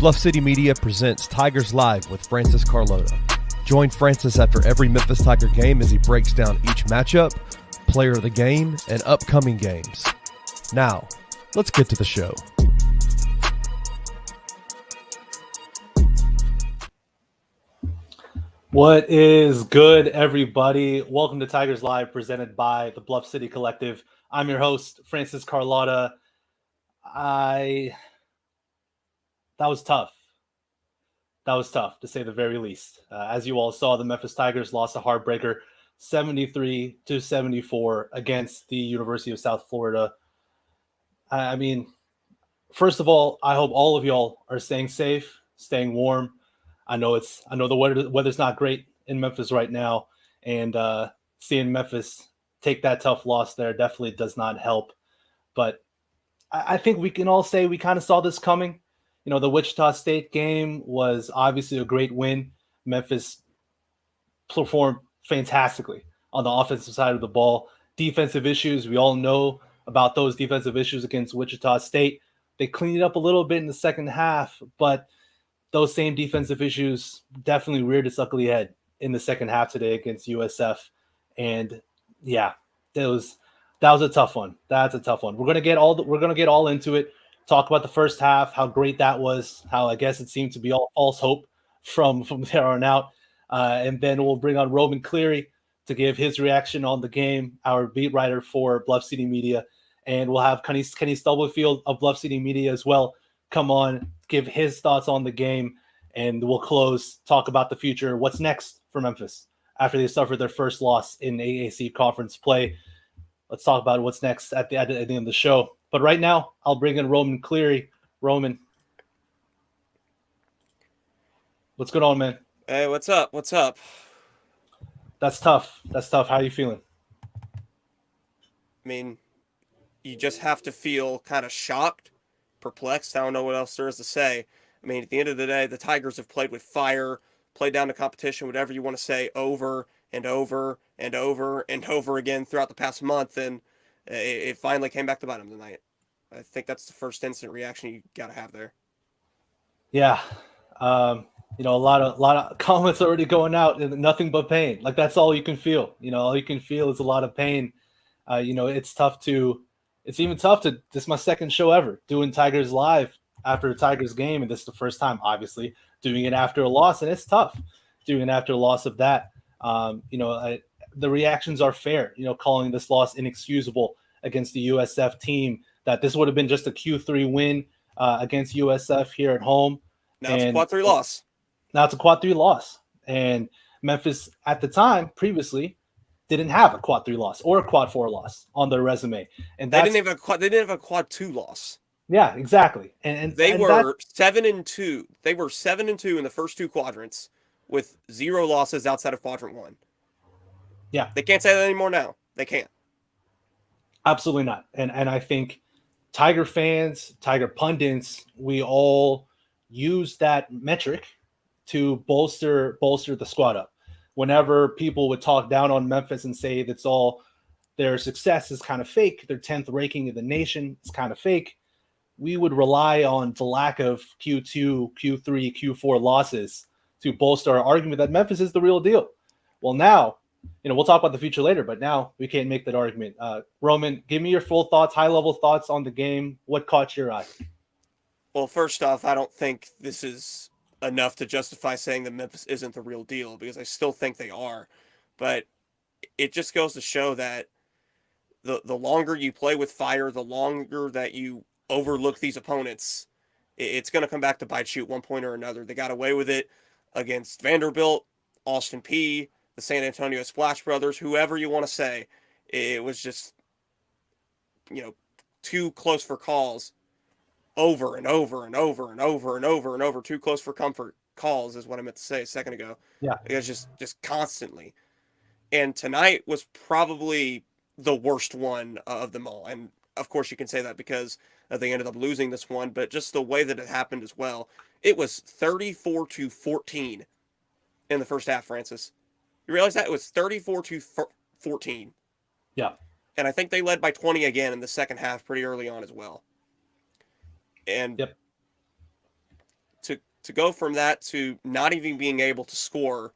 Bluff City Media presents Tigers Live with Francis Carlota. Join Francis after every Memphis Tiger game as he breaks down each matchup, player of the game, and upcoming games. Now, let's get to the show. What is good, everybody? Welcome to Tigers Live, presented by the Bluff City Collective. I'm your host, Francis Carlotta. That was tough. That was tough, to say the very least. As you all saw, the Memphis Tigers lost a heartbreaker, 73-74 against the University of South Florida. I mean, first of all, I hope all of y'all are staying safe, staying warm. I know the weather's not great in Memphis right now, and seeing Memphis take that tough loss there definitely does not help. But I think we can all say we kind of saw this coming. You know, the Wichita State game was obviously a great win. Memphis performed fantastically on the offensive side of the ball. Defensive issues, we all know about those defensive issues against Wichita State. They cleaned it up a little bit in the second half, but those same defensive issues definitely reared its ugly head in the second half today against USF. And yeah, that was a tough one. That's a tough one. We're gonna get all into it. Talk about the first half, how great that was, how I guess it seemed to be all false hope from there on out. And then we'll bring on Roman Cleary to give his reaction on the game, our beat writer for Bluff City Media. And we'll have Kenny Stubblefield of Bluff City Media as well come on, give his thoughts on the game, and we'll close, talk about the future, what's next for Memphis after they suffered their first loss in AAC conference play. Let's talk about what's next at the end of the show. But right now, I'll bring in Roman Cleary. Roman, what's going on, man? Hey, what's up? What's up? That's tough. How are you feeling? I mean, you just have to feel kind of shocked, perplexed. I don't know what else there is to say. I mean, at the end of the day, the Tigers have played with fire, played down the competition, whatever you want to say, over and over and over and over again throughout the past month, and it finally came back to bite them tonight. I think that's the first instant reaction you got to have there. Yeah. A lot of comments already going out, and nothing but pain. Like, that's all you can feel. All you can feel is a lot of pain. It's even tough to, this is my second show ever doing Tigers Live after a Tigers game. And this is the first time, obviously, doing it after a loss. And it's tough doing it after a loss of that. The reactions are fair, calling this loss inexcusable against the USF team, that this would have been just a Q3 win against USF here at home. Now it's a quad 3 loss. Now it's a quad 3 loss. And Memphis at the time previously didn't have a quad 3 loss or a quad 4 loss on their resume. And they didn't have a quad 2 loss. Yeah, exactly. And they were 7-2. They were 7-2 in the first two quadrants with 0 losses outside of quadrant 1. Yeah. They can't say that anymore now. They can't. Absolutely not. And I think Tiger fans, Tiger pundits, we all use that metric to bolster the squad up. Whenever people would talk down on Memphis and say that's all their success is kind of fake, their 10th ranking in the nation is kind of fake, we would rely on the lack of Q2, Q3, Q4 losses to bolster our argument that Memphis is the real deal. Well, now, we'll talk about the future later, but now we can't make that argument. Roman, give me your full thoughts, high-level thoughts on the game. What caught your eye? Well, first off, I don't think this is enough to justify saying that Memphis isn't the real deal, because I still think they are. But it just goes to show that the longer you play with fire, the longer that you overlook these opponents, it's going to come back to bite you at one point or another. They got away with it against Vanderbilt, Austin Peay, the San Antonio Splash Brothers, whoever you want to say. It was just, too close for calls over and over and over and over and over and over. Too close for comfort calls is what I meant to say a second ago. Yeah. It was just constantly. And tonight was probably the worst one of them all. And of course you can say that because they ended up losing this one, but just the way that it happened as well. It was 34-14 in the first half, Francis. You realize that? It was 34-14. Yeah. And I think they led by 20 again in the second half pretty early on as well. And yep. to to go from that to not even being able to score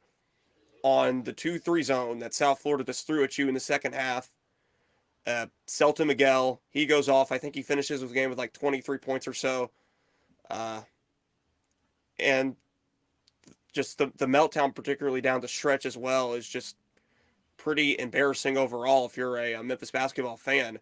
on the 2-3 zone that South Florida just threw at you in the second half. Celton Miguel, he goes off. I think he finishes the game with like 23 points or so. And just the meltdown, particularly down the stretch as well, is just pretty embarrassing overall if you're a Memphis basketball fan,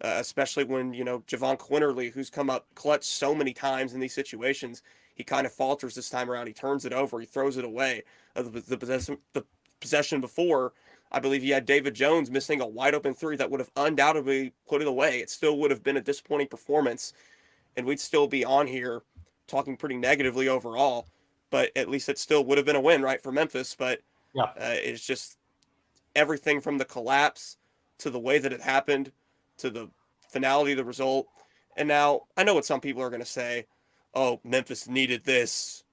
especially when, Javon Quinterly, who's come up clutch so many times in these situations, he kind of falters this time around. He turns it over. He throws it away. The possession before, I believe you had David Jones missing a wide open three that would have undoubtedly put it away. It still would have been a disappointing performance, and we'd still be on here talking pretty negatively overall, but at least it still would have been a win, right, for Memphis. But Yeah. It's just everything from the collapse to the way that it happened to the finality of the result. And now I know what some people are going to say. Oh, Memphis needed this.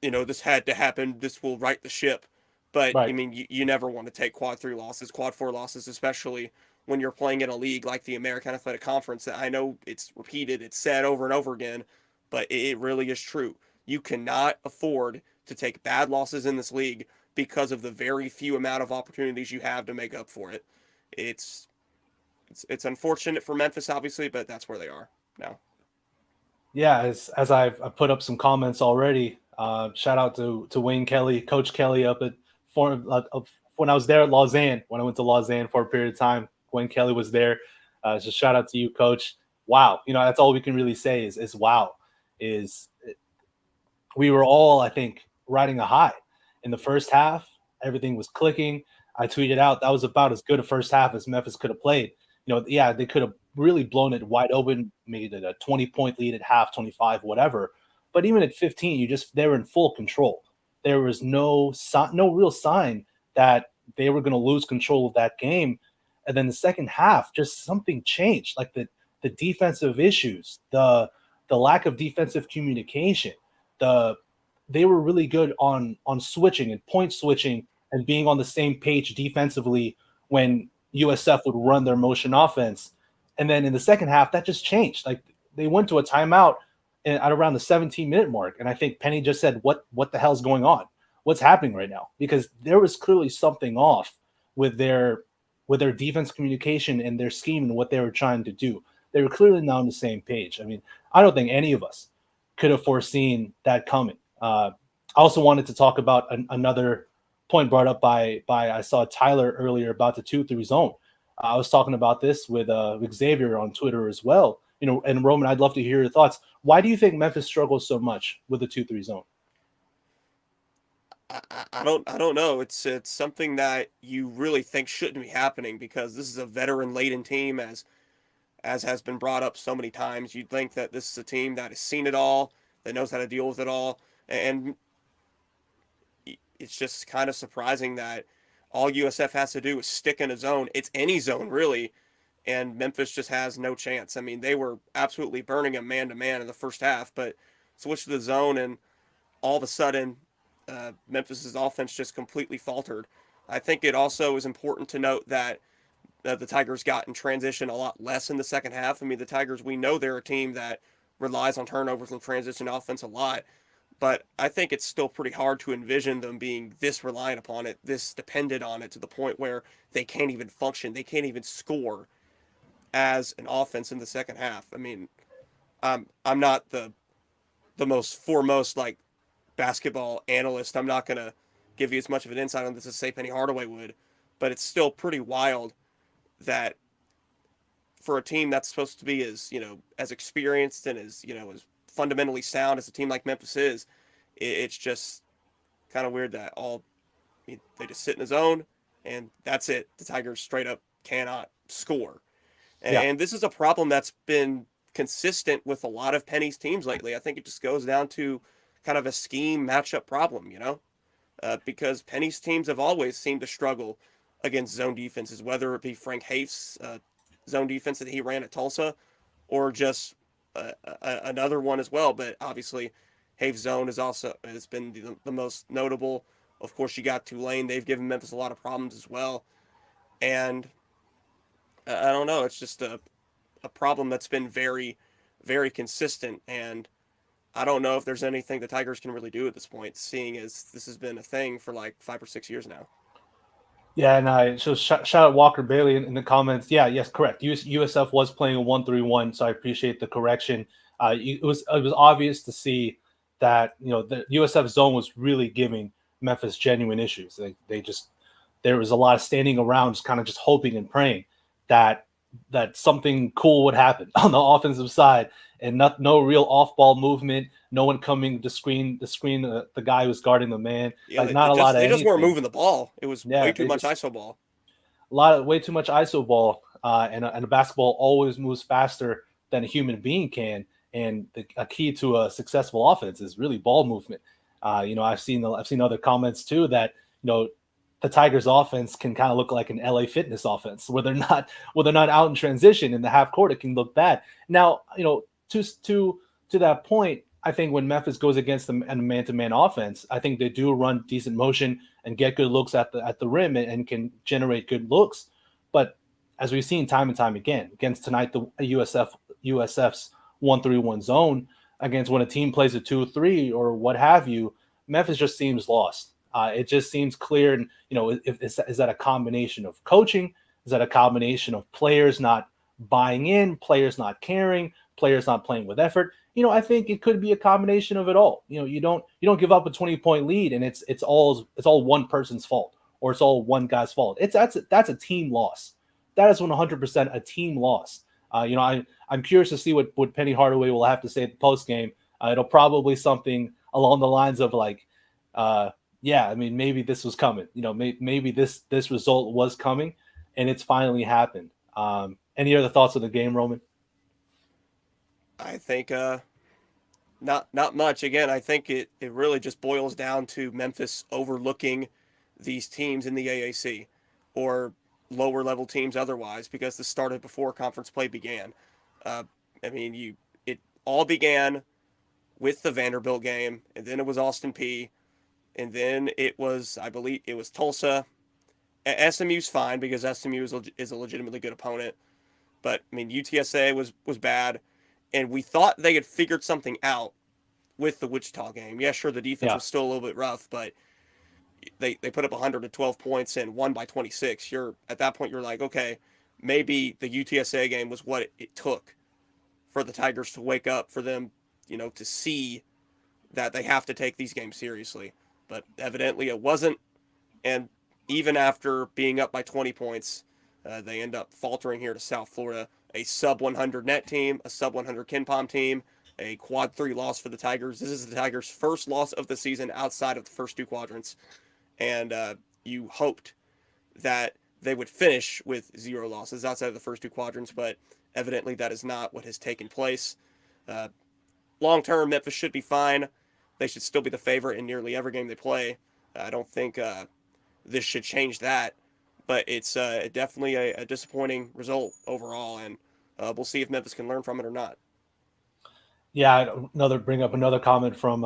This had to happen. This will right the ship. But, Right. I mean, you never want to take quad 3 losses, quad 4 losses, especially when you're playing in a league like the American Athletic Conference. That I know it's repeated, it's said over and over again, but it really is true. You cannot afford to take bad losses in this league because of the very few amount of opportunities you have to make up for it. It's unfortunate for Memphis, obviously, but that's where they are now. Yeah, as I've put up some comments already. Shout out to Wayne Kelly, Coach Kelly up at when I was there at Lausanne. When I went to Lausanne for a period of time, Wayne Kelly was there. So shout out to you, Coach. Wow, that's all we can really say is wow. We were all, I think, riding a high in the first half. Everything was clicking. I tweeted out that was about as good a first half as Memphis could have played. Yeah, they could have really blown it wide open, made it a 20-point lead at half, 25, whatever. But even at 15, they were in full control. There was no real sign that they were going to lose control of that game. And then the second half, just something changed, like the defensive issues, the lack of defensive communication. They were really good on switching and point switching and being on the same page defensively when USF would run their motion offense. And then in the second half, that just changed. Like they went to a timeout at around the 17-minute mark. And I think Penny just said, what the hell's going on? What's happening right now? Because there was clearly something off with their defense communication and their scheme and what they were trying to do. They were clearly not on the same page. I mean, I don't think any of us could have foreseen that coming. I also wanted to talk about another point brought up by I saw Tyler earlier about the 2-3 zone. I was talking about this with Xavier on Twitter as well. And Roman, I'd love to hear your thoughts. Why do you think Memphis struggles so much with the 2-3 zone? I don't know. It's something that you really think shouldn't be happening because this is a veteran-laden team, as has been brought up so many times. You'd think that this is a team that has seen it all, that knows how to deal with it all, and it's just kind of surprising that all USF has to do is stick in a zone. It's any zone, really, and Memphis just has no chance. I mean, they were absolutely burning them man-to-man in the first half, but switch to the zone, and all of a sudden, Memphis's offense just completely faltered. I think it also is important to note that the Tigers got in transition a lot less in the second half. I mean, the Tigers, we know they're a team that relies on turnovers and transition offense a lot, but I think it's still pretty hard to envision them being this reliant upon it, this dependent on it to the point where they can't even function. They can't even score as an offense in the second half. I mean, I'm not the most foremost like basketball analyst. I'm not going to give you as much of an insight on this as say Penny Hardaway would, but it's still pretty wild that for a team that's supposed to be as experienced and as as fundamentally sound as a team like Memphis is, it's just kind of weird that they just sit in a zone and that's it. The Tigers straight up cannot score. Yeah. And this is a problem that's been consistent with a lot of Penny's teams lately. I think it just goes down to kind of a scheme matchup problem, because Penny's teams have always seemed to struggle against zone defenses, whether it be Frank Haif's zone defense that he ran at Tulsa or just another one as well. But obviously, Haif's zone has been the most notable. Of course, you got Tulane. They've given Memphis a lot of problems as well. And I don't know. It's just a problem that's been very, very consistent. And I don't know if there's anything the Tigers can really do at this point, seeing as this has been a thing for like 5 or 6 years now. Yeah, and shout out Walker Bailey in the comments. Yeah, yes, correct. USF was playing a 1-3-1, so I appreciate the correction. It was obvious to see that the USF zone was really giving Memphis genuine issues. There was a lot of standing around, just kind of just hoping and praying that something cool would happen on the offensive side, and no real off ball movement. No one coming to screen the guy who's guarding the man. Yeah, Not a lot of they just weren't anything. moving the ball. It was Yeah, way too much ISO ball. way too much ISO ball, and a basketball always moves faster than a human being can. And a key to a successful offense is really ball movement. I've seen other comments too that the Tigers' offense can kind of look like an LA Fitness offense where they're not out in transition in the half court. It can look bad. Now, to that point, I think when Memphis goes against them and a man-to-man offense, I think they do run decent motion and get good looks at the rim and can generate good looks. But as we've seen time and time again, against tonight the USF's 1-3-1 zone, against when a team plays a 2-3 or what have you, Memphis just seems lost. It just seems clear, and is that a combination of coaching? Is that a combination of players not buying in, players not caring, players not playing with effort? I think it could be a combination of it all. You don't give up a 20-point lead and it's all one person's fault or it's all one guy's fault. That's a team loss. That is 100% a team loss. I'm curious to see what Penny Hardaway will have to say at the post game. It'll probably something along the lines of like, maybe this was coming. Maybe this result was coming, and it's finally happened. Any other thoughts on the game, Roman? I think not much. Again, I think it really just boils down to Memphis overlooking these teams in the AAC or lower level teams otherwise, because this started before conference play began. It all began with the Vanderbilt game, and then it was Austin Peay, and then I believe it was Tulsa. SMU's fine because SMU is a legitimately good opponent, but UTSA was bad, and we thought they had figured something out with the Wichita game. Yeah, sure, the defense was still a little bit rough, but they put up 112 points and won by 26. At that point you're like, okay, maybe the UTSA game was what it took for the Tigers to wake up, for them, to see that they have to take these games seriously. But evidently it wasn't, and even after being up by 20 points, they end up faltering here to South Florida, a sub 100 net team, a sub 100 KenPom team, a quad 3 loss for the Tigers. This is the Tigers' first loss of the season outside of the first two quadrants. And you hoped that they would finish with 0 losses outside of the first two quadrants, but evidently that is not what has taken place. Long term, Memphis should be fine. They should still be the favorite in nearly every game they play. I don't think this should change that, but it's definitely a disappointing result overall, and we'll see if Memphis can learn from it or not. Yeah, bring up another comment from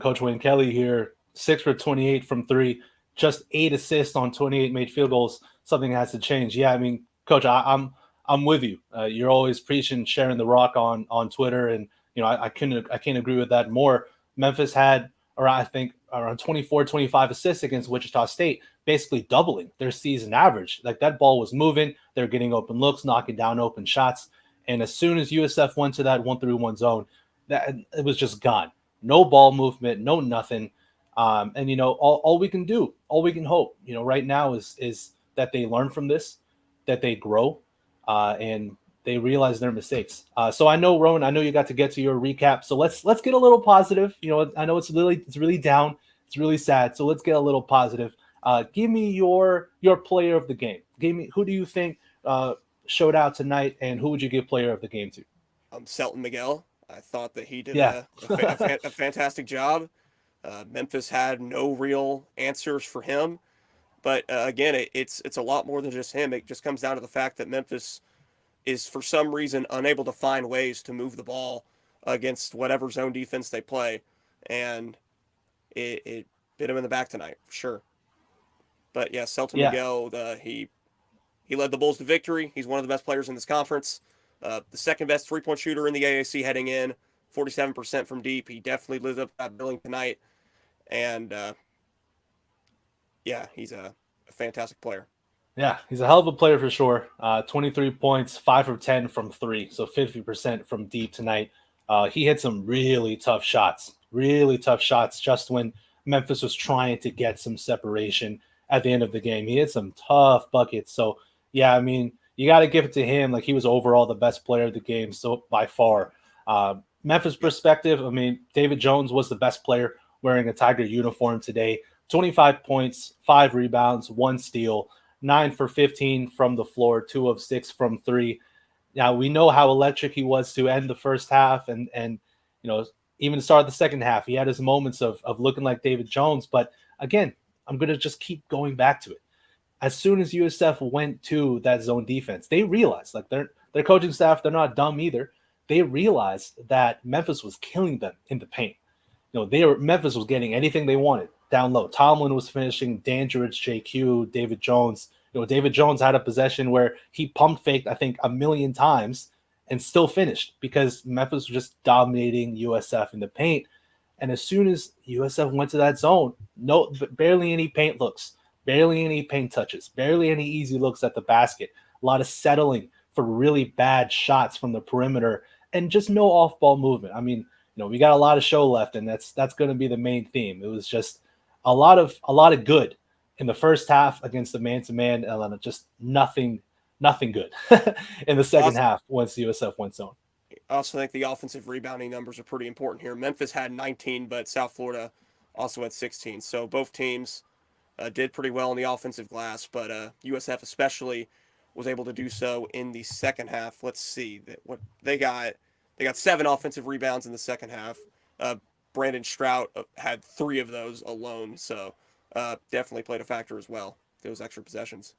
Coach Wayne Kelly here. 6 for 28 from 3, just 8 assists on 28 made field goals. Something has to change. Yeah, Coach, I'm with you. You're always preaching, sharing the rock on Twitter, and I can't agree with that more. Memphis had around 24, 25 assists against Wichita State, basically doubling their season average. Like, that ball was moving. They're getting open looks, knocking down open shots. And as soon as USF went to that 1-3-1 zone, that it was just gone. No ball movement, no nothing. And all we can do, all we can hope, right now is that they learn from this, that they grow, and they realize their mistakes. So I know, Rowan, I know you got to get to your recap. So let's get a little positive. I know it's really down, it's really sad. So let's get a little positive. Give me your player of the game. Who do you think showed out tonight, and who would you give player of the game to? Selton Miguel. I thought that he did a fantastic job. Memphis had no real answers for him, but again, it's a lot more than just him. It just comes down to the fact that Memphis is for some reason unable to find ways to move the ball against whatever zone defense they play, and it bit him in the back tonight for sure. But yeah, Selton Miguel, he led the Bulls to victory. He's one of the best players in this conference. The second best 3-point shooter in the AAC heading in 47% from deep. He definitely lived up to that billing tonight. And, yeah, he's a fantastic player. Yeah, he's a hell of a player for sure. 23 points, 5 of 10 from 3, so 50% from deep tonight. He hit some really tough shots just when Memphis was trying to get some separation at the end of the game. He hit some tough buckets. So, yeah, I mean, you got to give it to him. Like, he was overall the best player of the game, so by far. Memphis perspective, I mean, David Jones was the best player wearing a Tiger uniform today. 25 points, 5 rebounds, 1 steal. 9 for 15 from the floor, 2 of 6 from 3. Now, we know how electric he was to end the first half and even start the second half. He had his moments of looking like David Jones. But again, I'm going to just keep going back to it. As soon as USF went to that zone defense, they realized, like their coaching staff, they're not dumb either. They realized that Memphis was killing them in the paint. Memphis was getting anything they wanted down low. Tomlin was finishing, Dandridge, JQ, David Jones. David Jones had a possession where he pump faked, I think, 1,000,000 times and still finished because Memphis was just dominating USF in the paint. And as soon as USF went to that zone, barely any paint looks, barely any paint touches, barely any easy looks at the basket. A lot of settling for really bad shots from the perimeter and just no off-ball movement. I mean, we got a lot of show left, and that's going to be the main theme. It was just a lot of good in the first half against the man-to-man, and just nothing good in the second half once USF went zone. I also think the offensive rebounding numbers are pretty important here. Memphis had 19, but South Florida also had 16. So both teams did pretty well in the offensive glass, but USF especially was able to do so in the second half. Let's see what they got. They got 7 offensive rebounds in the second half. Brandon Strout had 3 of those alone, so definitely played a factor as well, those extra possessions.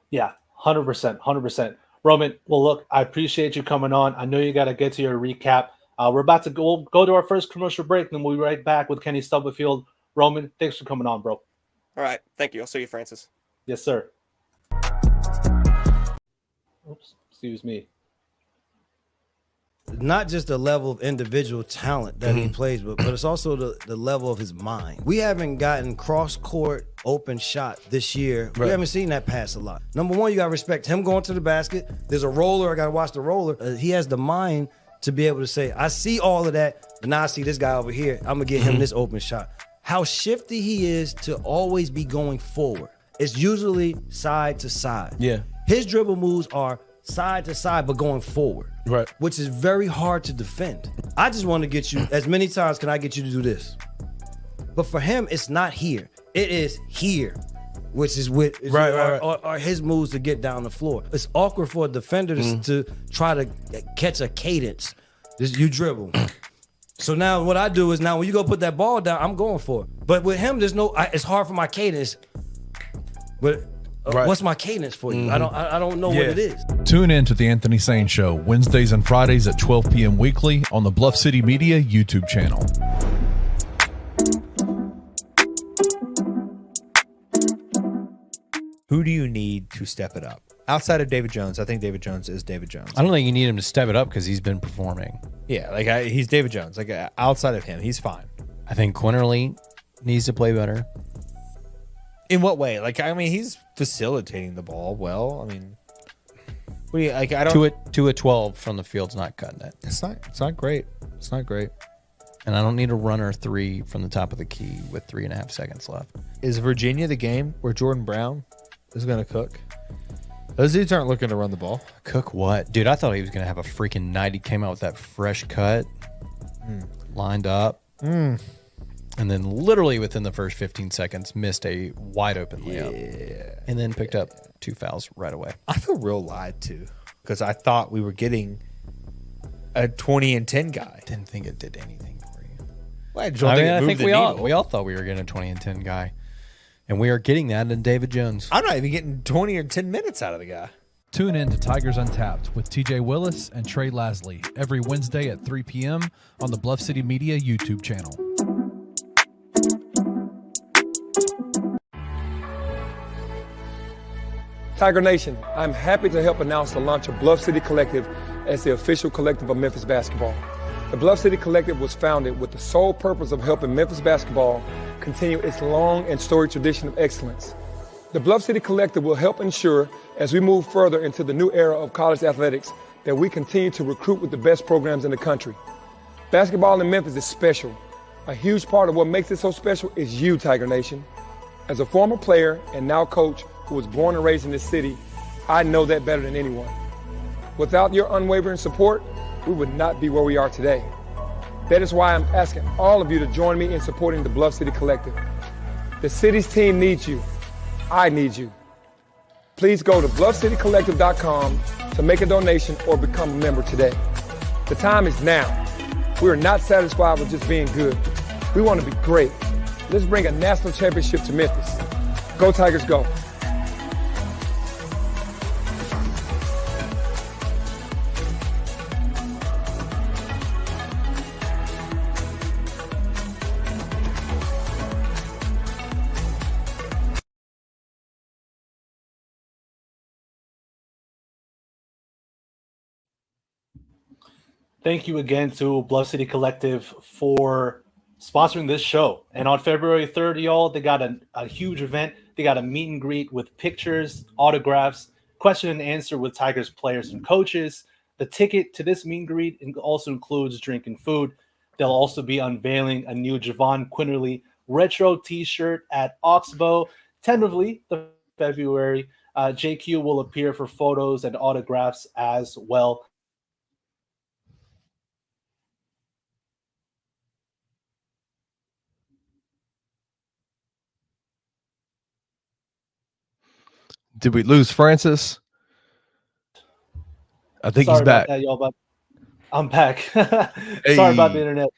Yeah, 100%. Roman, well, look, I appreciate you coming on. I know you got to get to your recap. We're about to go to our first commercial break, then we'll be right back with Kenny Stubblefield. Roman, thanks for coming on, bro. All right, thank you. I'll see you, Francis. Yes, sir. Oops, excuse me. Not just the level of individual talent that he plays with, but it's also the level of his mind. We haven't gotten cross-court open shot this year. Right. We haven't seen that pass a lot. Number one, you got to respect him going to the basket. There's a roller. I got to watch the roller. He has the mind to be able to say, I see all of that, but now I see this guy over here. I'm going to get him this open shot. How shifty he is to always be going forward. It's usually side to side. Yeah. His dribble moves are side to side, but going forward. Right. Which is very hard to defend. I just want to get you, as many times can I get you to do this? But for him, it's not here. It is here, which is with are his moves to get down the floor. It's awkward for a defender to try to catch a cadence. You dribble. So now what I do is now when you go put that ball down, I'm going for it. But with him, it's hard for my cadence. But what's my cadence for you? I don't know what it is. Tune in to the Anthony Sane Show Wednesdays and Fridays at 12 p.m. weekly on the Bluff City Media YouTube channel. Who do you need to step it up? Outside of David Jones, I think David Jones is David Jones. I don't think you need him to step it up because he's been performing. Yeah, he's David Jones. Outside of him, he's fine. I think Quinterly needs to play better. In what way? He's facilitating the ball well. What do you, I don't. 2 at 12 from the field's not cutting it. It's not great. It's not great. And I don't need a runner 3 from the top of the key with 3.5 seconds left. Is Virginia the game where Jordan Brown is going to cook? Those dudes aren't looking to run the ball. Cook what? Dude, I thought he was going to have a freaking night. He came out with that fresh cut, lined up, and then literally within the first 15 seconds missed a wide open layup. And then picked up 2 fouls right away. I feel real lied to because I thought we were getting a 20 and 10 guy. Didn't think it did anything for you. Well, I think we all thought we were getting a 20 and 10 guy. And we are getting that in David Jones. I'm not even getting 20 or 10 minutes out of the guy. Tune in to Tigers Untapped with TJ Willis and Trey Lasley every Wednesday at 3 p.m. on the Bluff City Media YouTube channel. Tiger Nation, I'm happy to help announce the launch of Bluff City Collective as the official collective of Memphis basketball. The Bluff City Collective was founded with the sole purpose of helping Memphis basketball continue its long and storied tradition of excellence. The Bluff City Collective will help ensure, as we move further into the new era of college athletics, that we continue to recruit with the best programs in the country. Basketball in Memphis is special. A huge part of what makes it so special is you, Tiger Nation. As a former player and now coach who was born and raised in this city, I know that better than anyone. Without your unwavering support, we would not be where we are today. That is why I'm asking all of you to join me in supporting the Bluff City Collective. The city's team needs you. I need you. Please go to bluffcitycollective.com to make a donation or become a member today. The time is now. We are not satisfied with just being good. We want to be great. Let's bring a national championship to Memphis. Go Tigers, go. Thank you again to Bluff City Collective for sponsoring this show. And on February 3rd, y'all, they got a huge event. They got a meet and greet with pictures, autographs, question and answer with Tigers players and coaches. The ticket to this meet and greet also includes drink and food. They'll also be unveiling a new Javon Quinterly retro t-shirt at Oxbow. Tentatively, the February, JQ will appear for photos and autographs as well. Did we lose Francis? I think he's back. That, y'all, but I'm back. Sorry about the internet.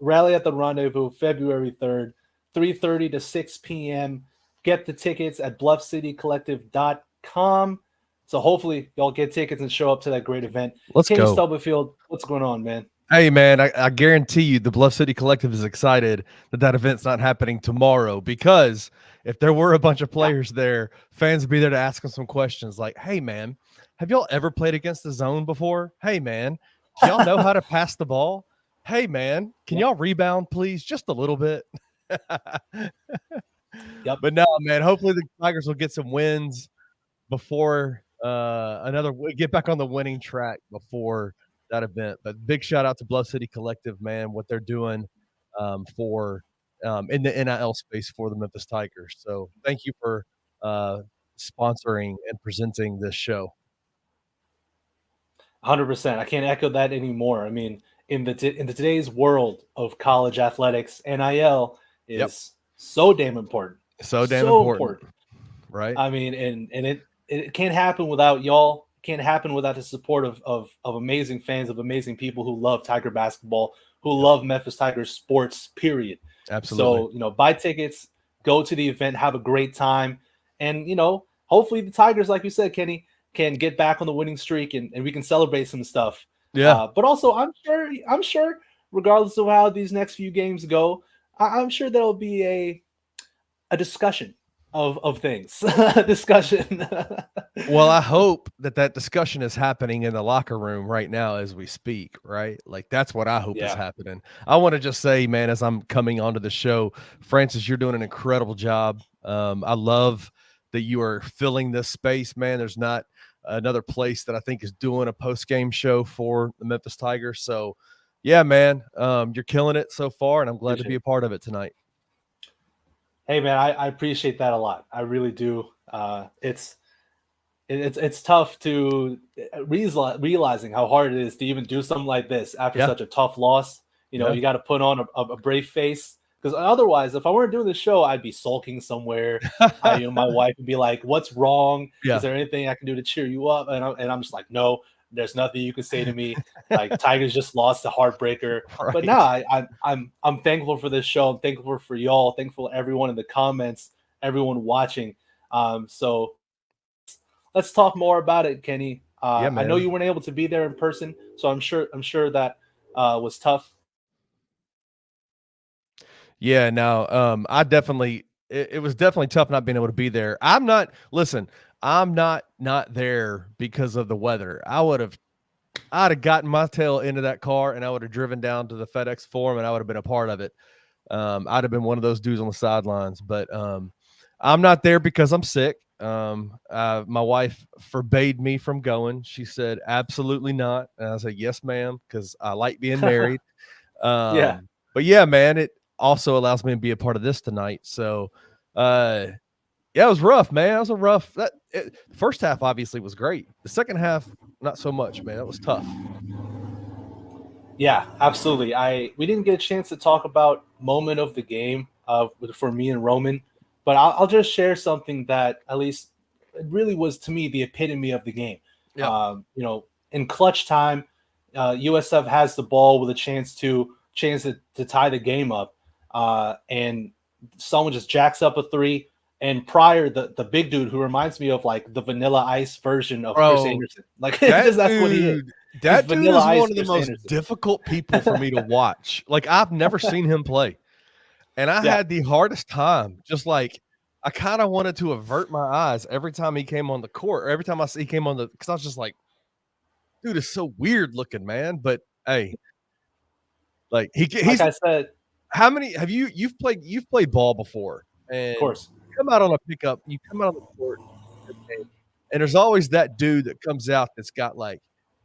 Rally at the Rendezvous, February 3rd, 3:30 to 6 p.m. Get the tickets at bluffcitycollective.com. So hopefully y'all get tickets and show up to that great event. Let's go. Stubblefield, what's going on, man? Hey, man, I guarantee you the Bluff City Collective is excited that event's not happening tomorrow, because if there were a bunch of players there, fans would be there to ask them some questions like, hey, man, have y'all ever played against the zone before? Hey, man, do y'all know how to pass the ball? Hey, man, can y'all rebound, please? Just a little bit. Yep. But no, man, hopefully the Tigers will get some wins before get back on the winning track before that event. But big shout out to Bluff City Collective, man, what they're doing in the NIL space for the Memphis Tigers. So thank you for sponsoring and presenting this show. 100%. I can't echo that anymore. I mean, in today's world of college athletics, NIL is so damn important. So damn important. Right. I mean, and it can't happen without y'all. Can't happen without the support of amazing fans, of amazing people who love Tiger basketball, who love Memphis Tigers sports, period. Absolutely. So, buy tickets, go to the event, have a great time. And, hopefully the Tigers, like you said, Kenny, can get back on the winning streak and we can celebrate some stuff. Yeah. But also I'm sure regardless of how these next few games go, I'm sure there'll be a discussion of things. Discussion. Well, I hope that discussion is happening in the locker room right now as we speak, right? Like that's what I hope is happening. I want to just say, man, as I'm coming onto the show, Francis, you're doing an incredible job. I love that you are filling this space, man. There's not another place that I think is doing a post-game show for the Memphis Tigers. So yeah, man, you're killing it so far, and I'm glad to be a part of it tonight. Hey, man, I appreciate that a lot. I really do. It's tough to realizing how hard it is to even do something like this after such a tough loss. You got to put on a brave face, because otherwise, if I weren't doing this show, I'd be sulking somewhere. My wife would be like, "What's wrong? Is there anything I can do to cheer you up?" And I'm just like, "No, there's nothing you can say to me." Like Tigers just lost the heartbreaker. Right. But now I'm thankful for this show. I'm thankful for y'all. Thankful for everyone in the comments, everyone watching. So let's talk more about it, Kenny. I know you weren't able to be there in person, so I'm sure that was tough. Yeah, no, it was definitely tough not being able to be there. I'm not there because of the weather. I would have I'd have gotten my tail into that car and I would have driven down to the FedEx Forum and I would have been a part of it. I'd have been one of those dudes on the sidelines, but I'm not there because I'm sick. My wife forbade me from going. She said, absolutely not. And I said, yes, ma'am, because I like being married. Yeah. But yeah, man, it also allows me to be a part of this tonight. So, yeah, it was rough, man. It was a rough. The first half obviously was great. The second half, not so much, man. It was tough. Yeah, absolutely. We didn't get a chance to talk about moment of the game for me and Roman, but I'll just share something that at least it really was to me the epitome of the game. Yeah. In clutch time, USF has the ball with a chance to tie the game up, and someone just jacks up a three. And prior, the big dude who reminds me of like the Vanilla Ice version of Chris Anderson, like that's what he is. That dude is Vanilla Ice one of the Chris most Anderson. difficult people for me to watch. Like I've never seen him play, and I had the hardest time. Just like I kind of wanted to avert my eyes every time he came on the court, or every time he came on the, because I was just like, dude is so weird looking, man. But hey, like he's like I said, how many have you've played ball before? And of course. you come out on a pickup, you come out on the court, and there's always that dude that comes out that's got like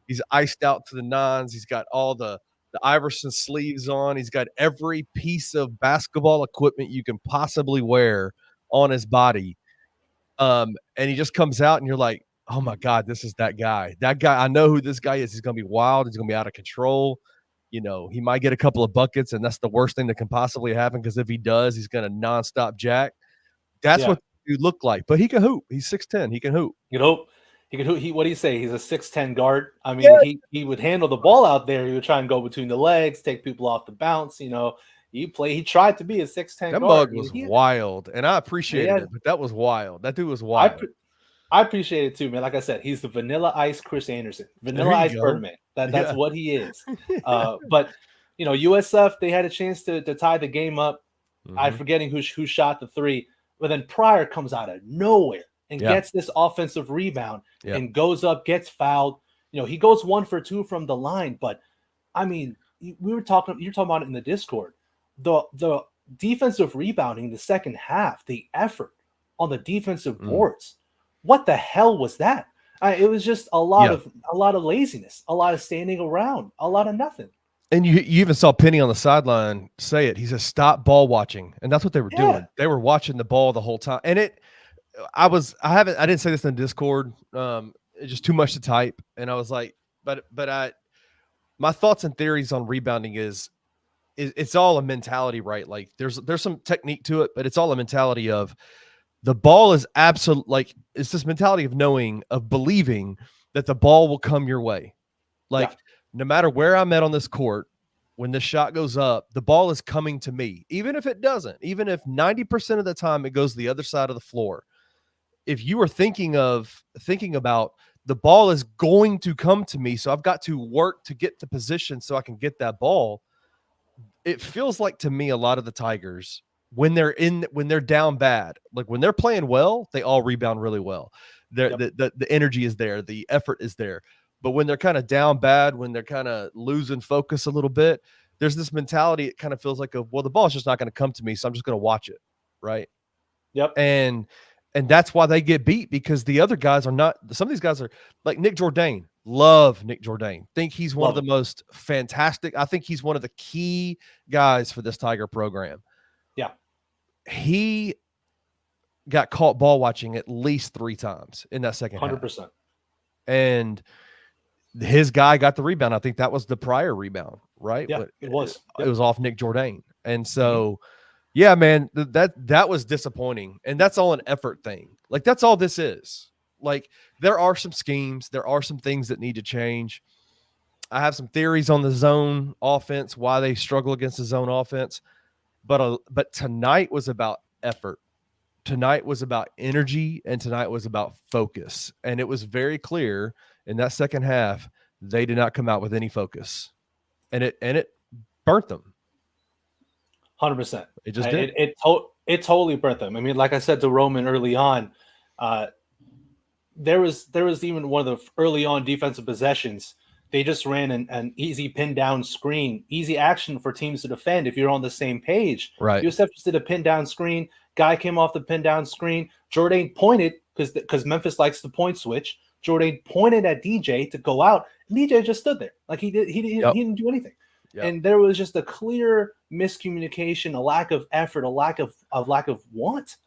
he's iced out to the nines, he's got all the Iverson sleeves on, he's got every piece of basketball equipment you can possibly wear on his body. And he just comes out and you're like, oh my God, this is that guy. That guy, I know who this guy is. He's gonna be wild, he's gonna be out of control. You know, he might get a couple of buckets, and that's the worst thing that can possibly happen because if he does, he's gonna nonstop jack. That's what you look like. But he can hoop. He's 6'10. He can hoop. He can hoop. What do you say? He's a 6'10 guard. I mean, he would handle the ball out there. He would try and go between the legs, take people off the bounce. You know, he tried to be a 6'10 guard. That mug was wild, and I appreciated it, but that was wild. That dude was wild. I appreciate it too, man. Like I said, he's the Vanilla Ice Chris Anderson, Vanilla Ice Birdman. That's what he is. But USF, they had a chance to tie the game up. Mm-hmm. I'm forgetting who shot the three, but then Pryor comes out of nowhere and gets this offensive rebound and goes up, gets fouled. He goes 1 for 2 from the line. But I mean, you're talking about it in the Discord. The defensive rebounding, the second half, the effort on the defensive boards. What the hell was that? It was just a lot of laziness, a lot of standing around, a lot of nothing. And you even saw Penny on the sideline say it. He says, "Stop ball watching," and that's what they were doing. They were watching the ball the whole time. And I didn't say this in the Discord. It's just too much to type. And I was like, my thoughts and theories on rebounding is it's all a mentality, right? Like there's some technique to it, but it's all a mentality of. The ball is absolute, like it's this mentality of believing that the ball will come your way. Like no matter where I'm at on this court, when this shot goes up, the ball is coming to me. Even if it doesn't, even if 90% of the time it goes the other side of the floor. If you are thinking about the ball is going to come to me, so I've got to work to get the position so I can get that ball. It feels like to me a lot of the Tigers when they're down bad, like when they're playing well, they all rebound really well. The energy is there, the effort is there. But when they're kind of down bad, when they're kind of losing focus a little bit, there's this mentality. It kind of feels like the ball's just not going to come to me, so I'm just going to watch it, right? Yep. And that's why they get beat because the other guys are not. Some of these guys are like Nick Jourdain. Love Nick Jourdain. Think he's one of the most fantastic. I think he's one of the key guys for this Tiger program. Yeah. He got caught ball watching at least 3 times in that second 100%. half. And his guy got the rebound. I think that was the prior rebound, right? Yeah, it was. It was off Nick Jourdain. And so, yeah, man, that was disappointing. And that's all an effort thing. Like, that's all this is. Like, there are some schemes. There are some things that need to change. I have some theories on the zone offense, why they struggle against the zone offense. But tonight was about effort. Tonight was about energy, and tonight was about focus. And it was very clear in that second half they did not come out with any focus, and it burnt them. 100%. It just did. It totally burnt them. I mean, like I said to Roman early on, there was even one of the early on defensive possessions. they just ran an easy pin down screen, easy action for teams to defend if you're on the same page. Right. USF just did a pin down screen. Guy came off the pin down screen. Jordan pointed because Memphis likes the point switch. Jordan pointed at DJ to go out, and DJ just stood there like he didn't do anything. Yep. And there was just a clear miscommunication, a lack of effort, a lack of want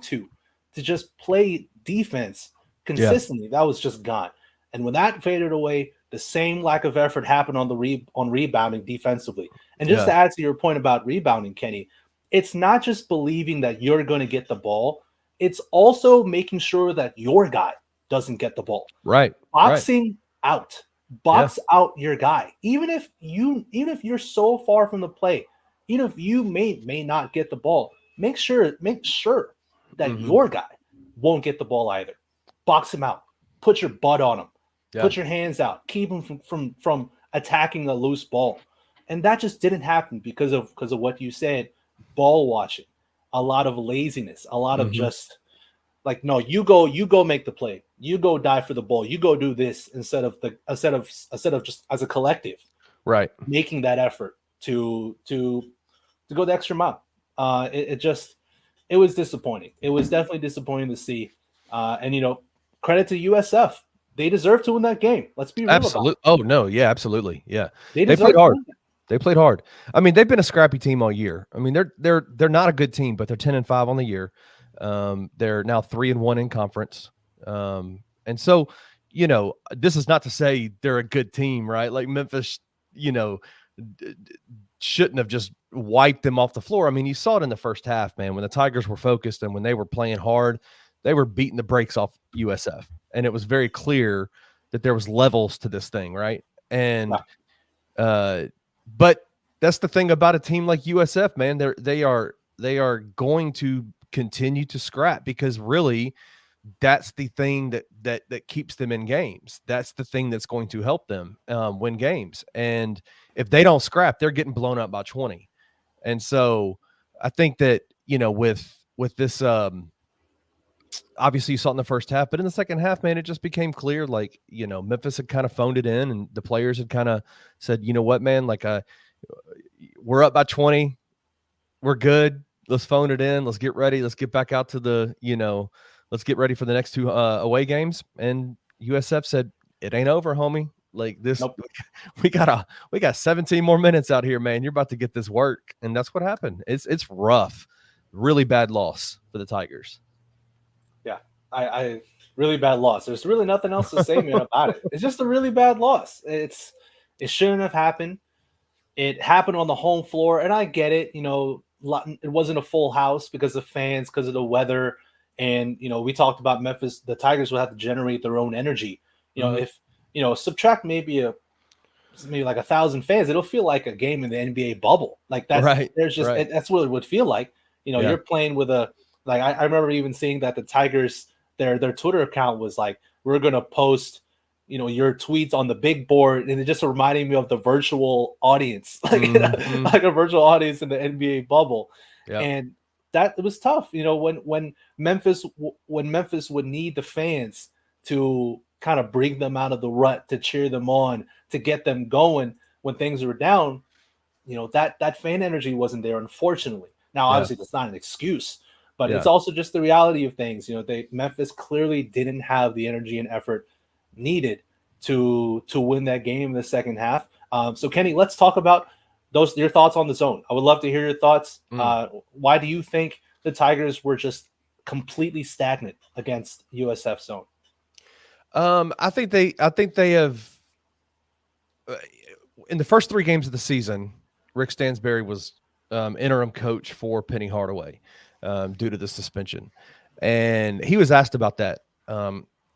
to just play defense consistently. That was just gone. And when that faded away, the same lack of effort happened on rebounding defensively. And just to add to your point about rebounding, Kenny, it's not just believing that you're going to get the ball. It's also making sure that your guy doesn't get the ball. Right. Boxing out. Box out your guy. Even if you're so far from the play, even if you may not get the ball, make sure that your guy won't get the ball either. Box him out. Put your butt on him. Yeah. Put your hands out. Keep him from attacking the loose ball. And that just didn't happen because of what you said. Ball watching, a lot of laziness, a lot of just like, no, you go make the play. You go die for the ball. You go do this instead of just as a collective, right? Making that effort to go the extra mile. It was disappointing. It was definitely disappointing to see. And credit to USF. They deserve to win that game. Let's be real. Absolutely. Oh no, yeah, absolutely. Yeah. They played hard. They played hard. I mean, they've been a scrappy team all year. I mean, they're not a good team, but they're 10-5 on the year. They're now 3-1 in conference. And so, this is not to say they're a good team, right? Like Memphis, shouldn't have just wiped them off the floor. I mean, you saw it in the first half, man, when the Tigers were focused and when they were playing hard, they were beating the brakes off USF. And it was very clear that there was levels to this thing, right? And, but that's the thing about a team like USF, man. They are going to continue to scrap because really that's the thing that keeps them in games. That's the thing that's going to help them win games. And if they don't scrap, they're getting blown up by 20. And so I think that, with this, obviously you saw it in the first half, but in the second half, man, it just became clear, like, Memphis had kind of phoned it in and the players had kind of said, you know what, man, like, we're up by 20. We're good. Let's phone it in. Let's get ready. Let's get back out to the, let's get ready for the next two away games. And USF said, it ain't over, homie. Like this, nope. we got 17 more minutes out here, man. You're about to get this work. And that's what happened. It's rough. Really bad loss for the Tigers. Yeah. I really bad loss. There's really nothing else to say, man, about it. It's just a really bad loss. It shouldn't have happened. It happened on the home floor, and I get it. It wasn't a full house because of fans, because of the weather, and we talked about Memphis. The Tigers would have to generate their own energy. If subtract maybe like 1,000 fans, it'll feel like a game in the NBA bubble. Like that's right. There's just right. That's what it would feel like. You're playing with I remember even seeing that the Tigers their Twitter account was like, we're gonna post your tweets on the big board, and it just reminded me of the virtual audience, like like a virtual audience in the NBA bubble. Yep. And that it was tough, when Memphis would need the fans to kind of bring them out of the rut, to cheer them on, to get them going when things were down. That fan energy wasn't there, unfortunately. Now, obviously, that's not an excuse, but it's also just the reality of things. Memphis clearly didn't have the energy and effort needed to win that game in the second half. So Kenny, let's talk about your thoughts on the zone. I would love to hear your thoughts. Why do you think the Tigers were just completely stagnant against USF zone? I think they have in the first 3 games of the season, Rick Stansberry was interim coach for Penny Hardaway due to the suspension, and he was asked about that.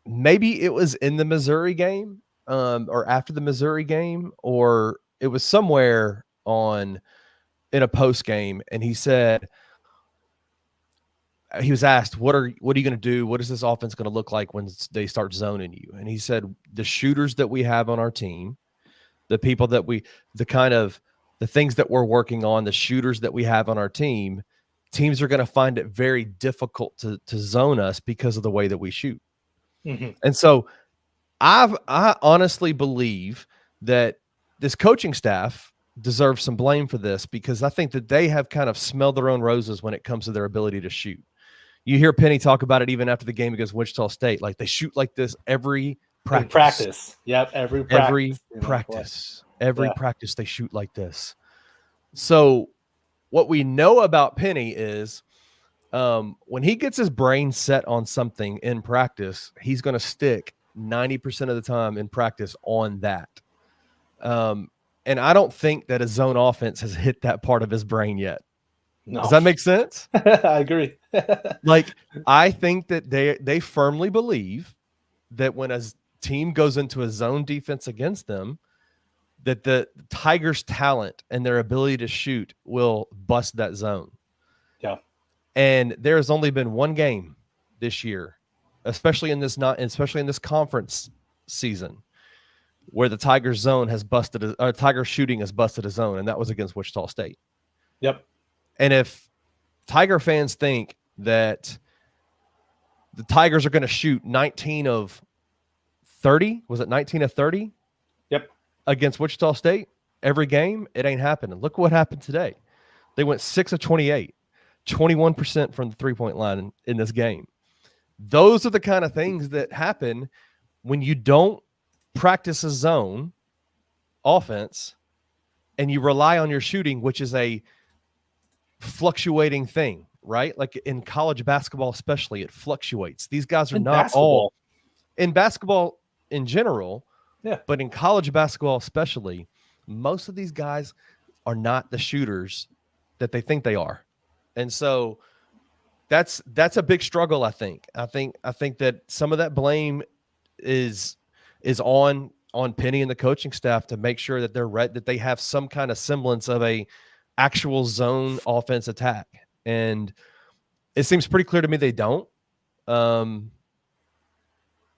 Maybe it was in the Missouri game or after the Missouri game, or it was somewhere in a post game. And he said, he was asked, what are you going to do? What is this offense going to look like when they start zoning you? And he said, the shooters that we have on our team, the people that the things that we're working on, the shooters that we have on our teams are going to find it very difficult to zone us because of the way that we shoot. Mm-hmm. And so I honestly believe that this coaching staff deserves some blame for this, because I think that they have kind of smelled their own roses when it comes to their ability to shoot. You hear Penny talk about it even after the game against Wichita State. Like, they shoot like this every practice. Yep, every practice. Every practice they shoot like this. So what we know about Penny is when he gets his brain set on something in practice, he's going to stick 90% of the time in practice on that. And I don't think that a zone offense has hit that part of his brain yet. No. Does that make sense? I agree. Like, I think that they firmly believe that when a team goes into a zone defense against them, that the Tigers' talent and their ability to shoot will bust that zone. Yeah. And there has only been one game this year, especially in this conference season, where the Tigers zone has busted, Tiger shooting has busted a zone, and that was against Wichita State. Yep. And if Tiger fans think that the Tigers are going to shoot 19 of 30, was it 19 of 30? Yep. Against Wichita State every game, it ain't happening. Look what happened today. They went 6 of 28, 21% from the three-point line in this game. Those are the kind of things that happen when you don't practice a zone offense and you rely on your shooting, which is a fluctuating thing, right? Like in college basketball, especially, it fluctuates. These guys are not all in basketball in general. Yeah. But in college basketball, especially, most of these guys are not the shooters that they think they are. And so that's a big struggle, I think. I think that some of that blame is on Penny and the coaching staff to make sure that they're that they have some kind of semblance of a actual zone offense attack. And it seems pretty clear to me they don't.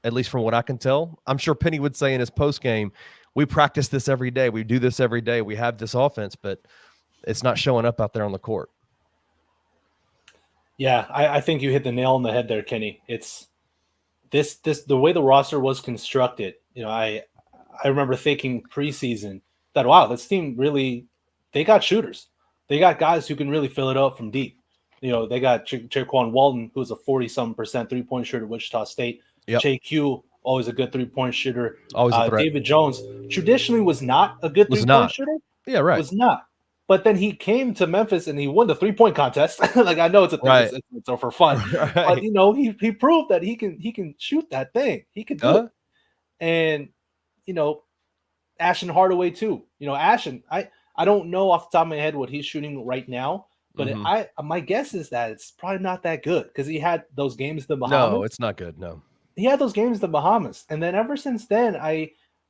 At least from what I can tell. I'm sure Penny would say in his post game, we practice this every day. We do this every day. We have this offense, but it's not showing up out there on the court. Yeah, I think you hit the nail on the head there, Kenny. It's this the way the roster was constructed. You know, I remember thinking preseason that, wow, this team really, they got shooters. They got guys who can really fill it up from deep. You know, they got Jaquan Walton, who's a 40-something% three-point shooter at Wichita State. Yep. JQ, always a good three-point shooter. Always a threat. David Jones traditionally was not a good three-point shooter. Yeah, right. Was not. But then he came to Memphis and he won the three-point contest. Like, I know it's a thing, right. it's for fun. Right. But you know, he proved that he can shoot that thing. He can do it. And you know, Ashton Hardaway too. You know, Ashton, I don't know off the top of my head what he's shooting right now, but my guess is that it's probably not that good because he had those games in the Bahamas. No, it's not good. No. He had those games in the Bahamas, and then ever since then,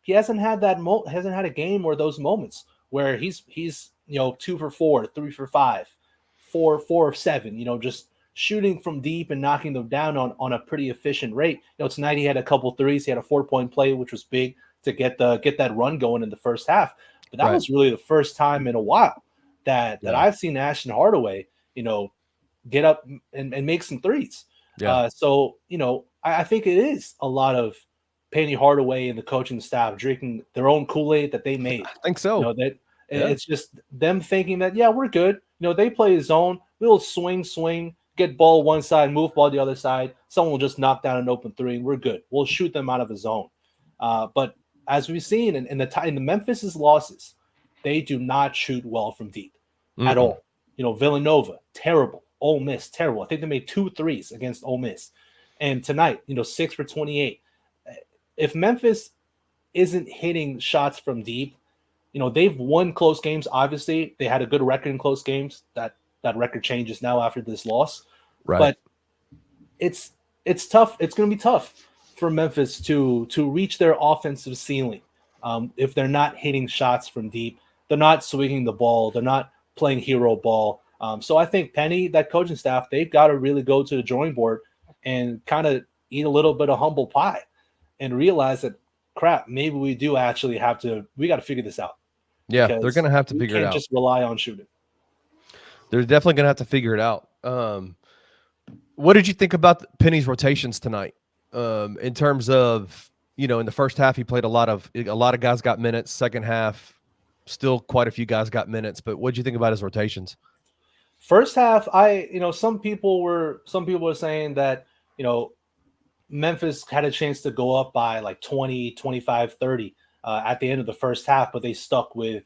he hasn't had hasn't had a game or those moments where he's 2 for 4, 3 for 5, 4 of 7. You know, just shooting from deep and knocking them down on a pretty efficient rate. You know, tonight he had a couple threes. He had a 4-point play, which was big to get that run going in the first half. But that was really the first time in a while that I've seen Ashton Hardaway, you know, get up and make some threes. Yeah. So, you know, I think it is a lot of Penny Hardaway and the coaching staff drinking their own Kool-Aid that they made. I think so. You know, that it's just them thinking that, yeah, we're good. You know, they play a zone. We'll swing, get ball one side, move ball the other side. Someone will just knock down an open three, and we're good. We'll shoot them out of the zone. But as we've seen in the Memphis's losses, they do not shoot well from deep at all. You know, Villanova, terrible. Ole Miss, terrible. I think they made 2 threes against Ole Miss. And tonight, you know, 6 for 28. If Memphis isn't hitting shots from deep, you know, they've won close games. Obviously, they had a good record in close games. That record changes now after this loss. Right. But it's tough. It's going to be tough for Memphis to reach their offensive ceiling if they're not hitting shots from deep. They're not swinging the ball. They're not playing hero ball. So I think Penny, that coaching staff, they've got to really go to the drawing board and kind of eat a little bit of humble pie and realize that, crap, maybe we do actually we got to figure this out. Yeah, they're going to have to figure it out. Can't just rely on shooting. They're definitely going to have to figure it out. What did you think about Penny's rotations tonight in terms of in the first half he played a lot of guys got minutes. Second half, still quite a few guys got minutes. But what did you think about his rotations? First half, some people were saying that, Memphis had a chance to go up by like 20, 25, 30 at the end of the first half, but they stuck with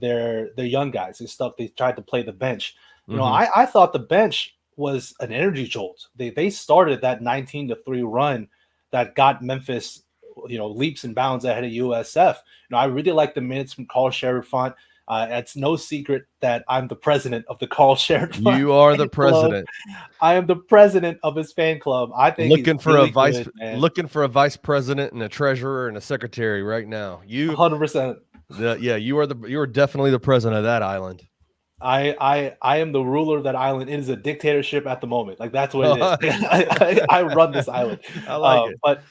their young guys. They tried to play the bench. I thought the bench was an energy jolt. They started that 19-3 run that got Memphis, leaps and bounds ahead of USF. I really like the minutes from Carl Sherrod-Font. It's no secret that I'm the president of the Carl Sherrod-Font. You are the president. I am the president of his fan club. I think looking for a vice president and a treasurer and a secretary right now. You 100%. You are definitely the president of that island. I am the ruler of that island. It is a dictatorship at the moment. Like, that's what it is. I run this island. I like it. But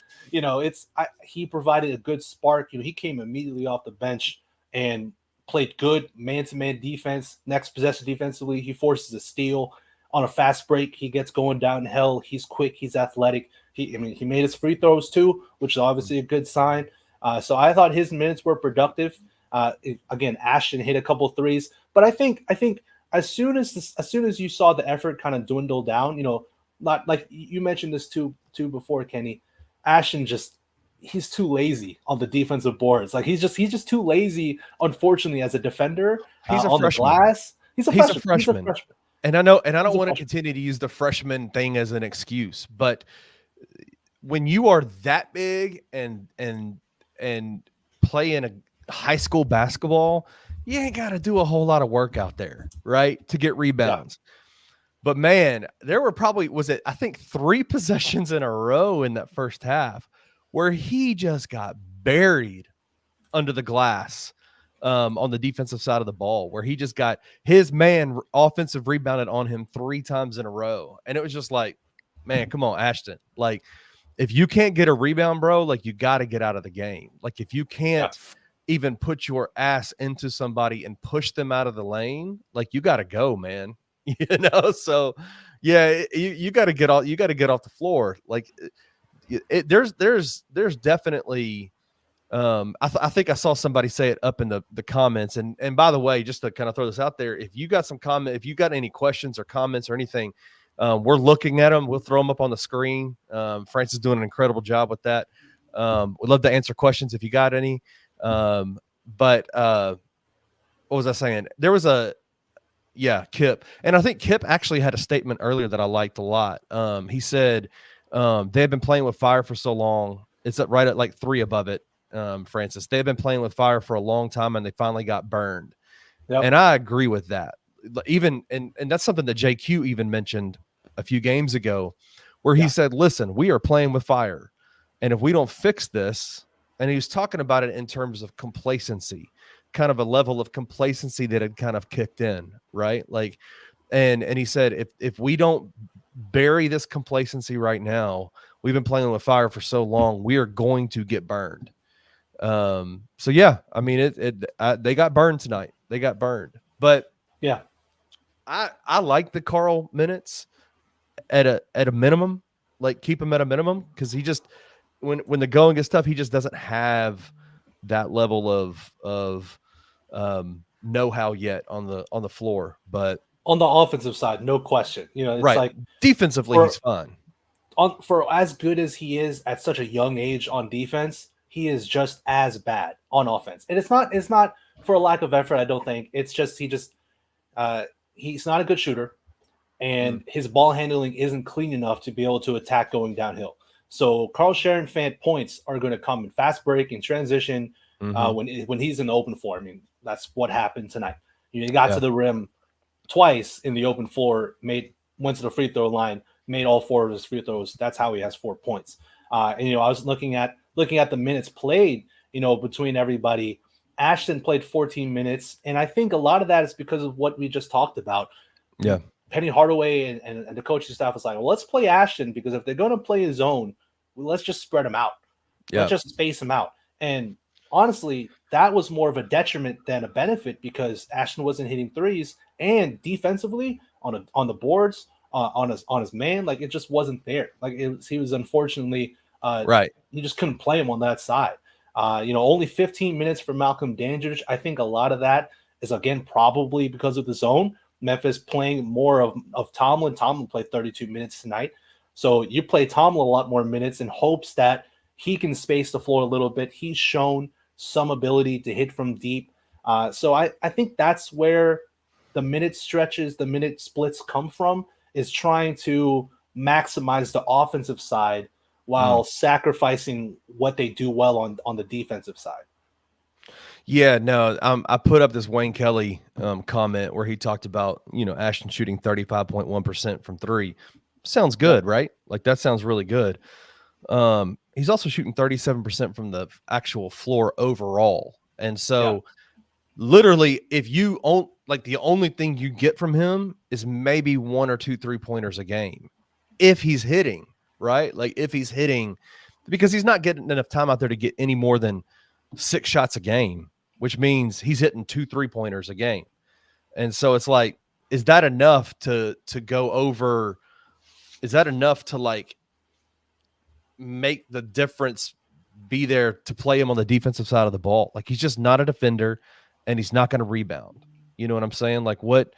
he provided a good spark. He came immediately off the bench and played good man-to-man defense. Next possession defensively, he forces a steal on a fast break. He gets going downhill. He's quick. He's athletic. He made his free throws too, which is obviously a good sign. So I thought his minutes were productive. Again, Ashton hit a couple threes, but I think as soon as you saw the effort kind of dwindle down, not like you mentioned this too before, Kenny. Ashton he's too lazy on the defensive boards. Like, he's just too lazy, unfortunately, as a defender. He's a on freshman. the glass. He's a freshman. He's a freshman. And I don't want to continue to use the freshman thing as an excuse, but when you are that big and play in a high school basketball, you ain't got to do a whole lot of work out there, right, to get rebounds. Yeah. But man, there were probably, I think 3 possessions in a row in that first half where he just got buried under the glass on the defensive side of the ball, where he just got his man offensive rebounded on him 3 times in a row. And it was just like, man, come on, Ashton. Like, if you can't get a rebound, bro, like, you got to get out of the game. Like, if you can't even put your ass into somebody and push them out of the lane, like, you got to go, man. So yeah, you got to get off the floor. Like, there's definitely I think I saw somebody say it up in the comments, and by the way, just to kind of throw this out there, if you got any questions or comments or anything, we're looking at them. We'll throw them up on the screen. France is doing an incredible job with that. We'd love to answer questions if you got any. But what was I saying? There was Kip. And I think Kip actually had a statement earlier that I liked a lot. He said they have been playing with fire for so long. It's right at like 3 above it, Francis. They've been playing with fire for a long time, and they finally got burned. Yep. And I agree with that. Even and that's something that JQ even mentioned a few games ago, where he said, listen, we are playing with fire. And if we don't fix this, and he was talking about it in terms of complacency, kind of a level of complacency that had kind of kicked in, right? Like, and he said, if we don't bury this complacency right now, we've been playing with fire for so long, we are going to get burned. So yeah, I mean, they got burned tonight. They got burned, but yeah, I like the Carl minutes at a minimum, like keep him at a minimum, because he just when the going gets tough, he just doesn't have that level of know-how yet on the floor. But on the offensive side, no question. It's right. Like defensively, he's fine. For as good as he is at such a young age on defense, he is just as bad on offense. And it's not for a lack of effort, I don't think. It's just he's not a good shooter, and his ball handling isn't clean enough to be able to attack going downhill. So Carl Sherrod-Fant points are going to come in fast break and transition when he's in the open floor. I mean, that's what happened tonight. He got to the rim twice in the open floor, went to the free throw line, made all 4 of his free throws. That's how he has 4 points. And I was looking at the minutes played, between everybody. Ashton played 14 minutes, and I think a lot of that is because of what we just talked about. Yeah. Penny Hardaway and the coaching staff was like, well, let's play Ashton, because if they're going to play his zone, let's just spread him out. Yeah. Let's just space him out. And honestly, that was more of a detriment than a benefit, because Ashton wasn't hitting threes, and defensively on the boards, on his man, like, it just wasn't there. Like, he was unfortunately Right. You just couldn't play him on that side. Only 15 minutes for Malcolm Dandridge. I think a lot of that is, again, probably because of the zone. Memphis playing more of Tomlin. Tomlin played 32 minutes tonight. So you play Tomlin a lot more minutes in hopes that he can space the floor a little bit. He's shown some ability to hit from deep. So I think that's where the minute stretches, the minute splits come from, is trying to maximize the offensive side while sacrificing what they do well on the defensive side. Yeah, no, I put up this Wayne Kelly comment where he talked about, Ashton shooting 35.1% from three. Sounds good, right? Like that sounds really good. He's also shooting 37% from the actual floor overall. And so literally, if you own, like, the only thing you get from him is maybe 1 or 2 3-pointers a game. If he's hitting, right? Like if he's hitting, because he's not getting enough time out there to get any more than 6 shots a game, which means he's hitting 2 3-pointers a game. And so it's like, is that enough to go over? Is that enough to like make the difference be there to play him on the defensive side of the ball? Like he's just not a defender and he's not going to rebound. You know what I'm saying? Like what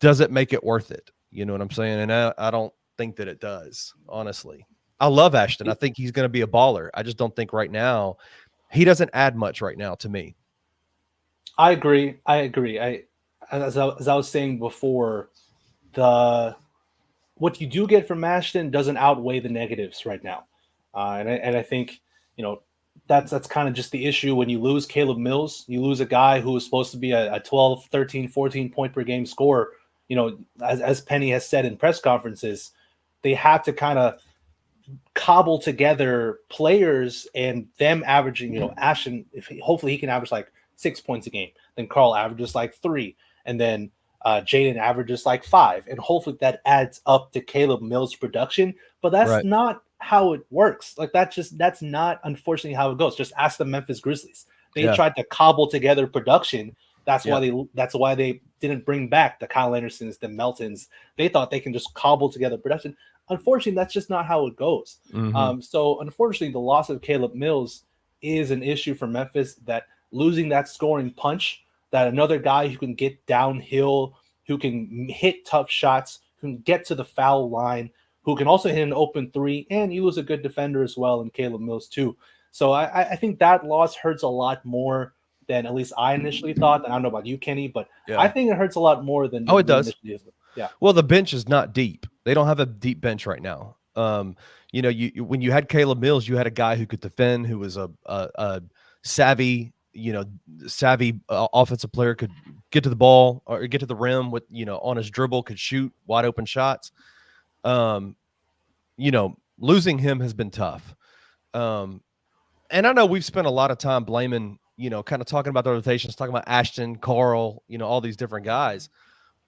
does it make it worth it? You know what I'm saying? And I don't think that it does, honestly. I love Ashton. I think he's going to be a baller. I just don't think right now he doesn't add much right now to me. I agree. As I was saying before, what you do get from Ashton doesn't outweigh the negatives right now. And I think, that's kind of just the issue when you lose Caleb Mills. You lose a guy who was supposed to be a 12, 13, 14 point per game scorer. As Penny has said in press conferences, they have to kind of cobble together players and them averaging, Ashton, hopefully he can average like 6 points a game. Then Carl averages like 3. And then Jaden averages like 5. And hopefully that adds up to Caleb Mills' production. But that's not how it works. Like that's not, unfortunately, how it goes. Just ask the Memphis Grizzlies. They tried to cobble together production. That's why they didn't bring back the Kyle Andersons, the Meltons. They thought they can just cobble together production. Unfortunately, that's just not how it goes. So unfortunately, the loss of Caleb Mills is an issue for Memphis, that losing that scoring punch, that another guy who can get downhill, who can hit tough shots, who can get to the foul line, who can also hit an open 3, and he was a good defender as well in Caleb Mills too. So I think that loss hurts a lot more than at least I initially thought. And I don't know about you, Kenny, but I think it hurts a lot more than it does. Yeah. Well, the bench is not deep. They don't have a deep bench right now. When you had Caleb Mills, you had a guy who could defend, who was a savvy offensive player, could get to the ball or get to the rim with, on his dribble, could shoot wide open shots. Losing him has been tough. And I know we've spent a lot of time blaming, kind of talking about the rotations, talking about Ashton, Carl, all these different guys.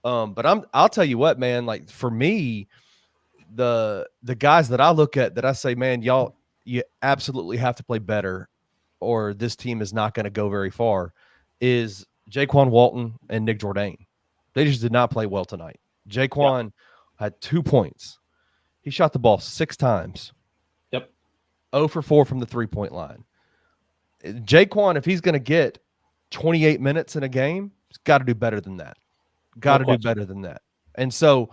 But I'll tell you what, man, like for me, the guys that I look at that I say, man, you absolutely have to play better or this team is not going to go very far, is Jaquan Walton and Nick Jourdain. They just did not play well tonight. Jaquan had 2 points. He shot the ball 6 times. Yep. 0 for 4 from the 3-point line. Jaquan, if he's going to get 28 minutes in a game, he's got to do better than that. Got to do better than that. And so,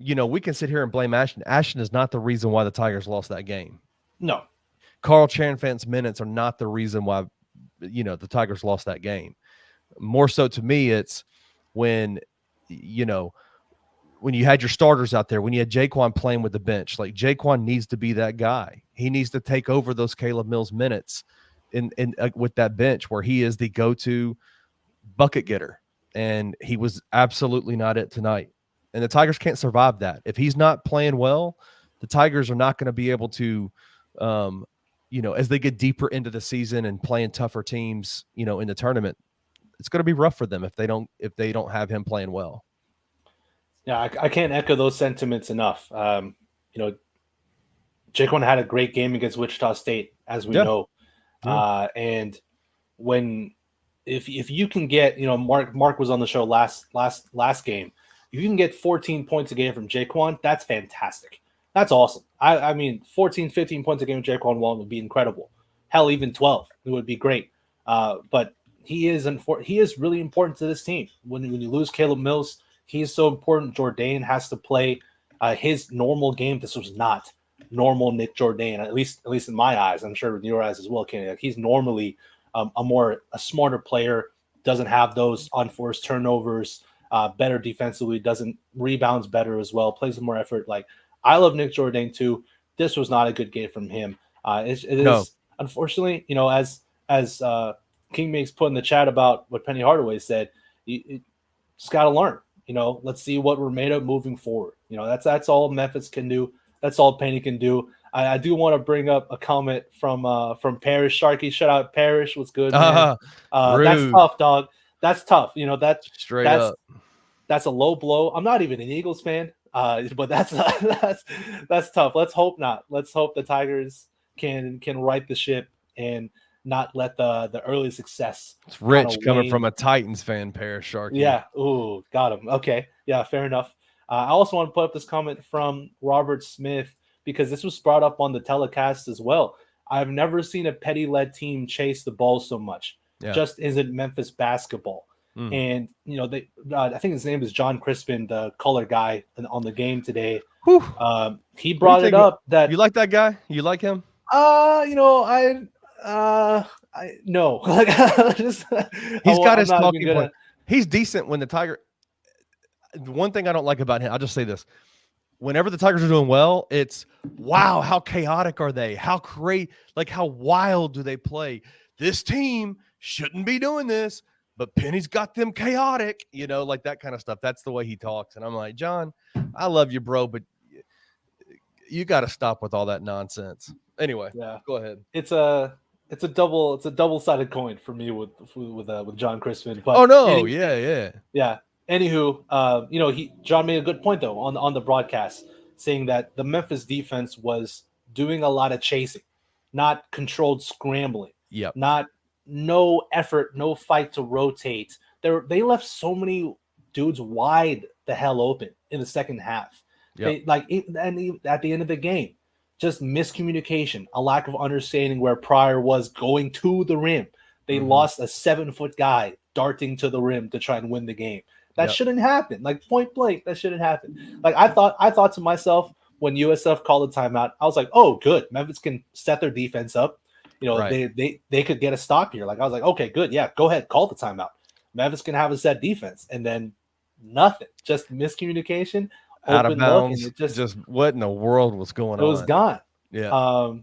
we can sit here and blame Ashton. Ashton is not the reason why the Tigers lost that game. No. Carl Chanfant's minutes are not the reason why, the Tigers lost that game. More so to me, it's when you had your starters out there, when you had Jaquan playing with the bench. Like Jaquan needs to be that guy. He needs to take over those Caleb Mills minutes in with that bench, where he is the go-to bucket getter. And he was absolutely not it tonight. And the Tigers can't survive that. If he's not playing well, the Tigers are not going to be able to, as they get deeper into the season and playing tougher teams, in the tournament, it's going to be rough for them if they don't have him playing well. Yeah, I can't echo those sentiments enough. Jaquan had a great game against Wichita State, as we know. And if you can get, Mark was on the show last game. If you can get 14 points a game from Jaquan, that's fantastic. That's awesome. I mean, 14, 15 points a game with Jaquan Walton would be incredible. Hell, even 12, it would be great. But he is really important to this team. When you lose Caleb Mills, he is so important. Jourdain has to play his normal game. This was not normal Nick Jourdain, at least in my eyes. I'm sure in your eyes as well, Kenny. Like, he's normally a smarter player, doesn't have those unforced turnovers, better defensively, doesn't rebounds better as well, plays with more effort. Like, I love Nick Jourdain too. This was not a good game from him. It is unfortunately, as King Makes put in the chat about what Penny Hardaway said, you just got to learn. Let's see what we're made of moving forward. That's all Memphis can do. That's all Penny can do. I do want to bring up a comment from Parrish Sharkey. Shout out Parrish. What's good, man? That's tough, dog. That's tough. That's a low blow. I'm not even an Eagles fan, but that's tough. Let's hope not. Let's hope the Tigers can right the ship and not let the early success. It's rich coming from a Titans fan, Parrish Sharkey. Yeah. Ooh, got him. Okay. Yeah, fair enough. I also want to put up this comment from Robert Smith, because this was brought up on the telecast as well. I've never seen a Petty-led team chase the ball so much. Yeah. Just isn't Memphis basketball. And, I think his name is John Crispin, the color guy on the game today. He brought it up that... You like that guy? You like him? No. He's got his talking point. He's decent when the Tiger... One thing I don't like about him, I'll just say this. Whenever the Tigers are doing well, it's, wow, how chaotic are they? How great, how wild do they play? This team shouldn't be doing this, but Penny's got them chaotic, like that kind of stuff. That's the way he talks. And I'm like, John, I love you, bro, but you got to stop with all that nonsense. Anyway, go ahead. It's a double-sided coin for me with John Crispin. But yeah. Anywho, John made a good point though on the broadcast, saying that the Memphis defense was doing a lot of chasing, not controlled scrambling. Yep. No effort, no fight to rotate. They left so many dudes wide the hell open in the second half. Yep. And at the end of the game, just miscommunication, a lack of understanding where Pryor was going to the rim. They lost a 7-foot guy darting to the rim to try and win the game. That shouldn't happen. Point blank, that shouldn't happen. I thought to myself when USF called the timeout, I was like, oh, good. Memphis can set their defense up. They could get a stop here. I was like, okay, good. Yeah, go ahead, call the timeout. Memphis can have a set defense, and then nothing. Just miscommunication, out of bounds. And just what in the world was going on? It was gone. Yeah.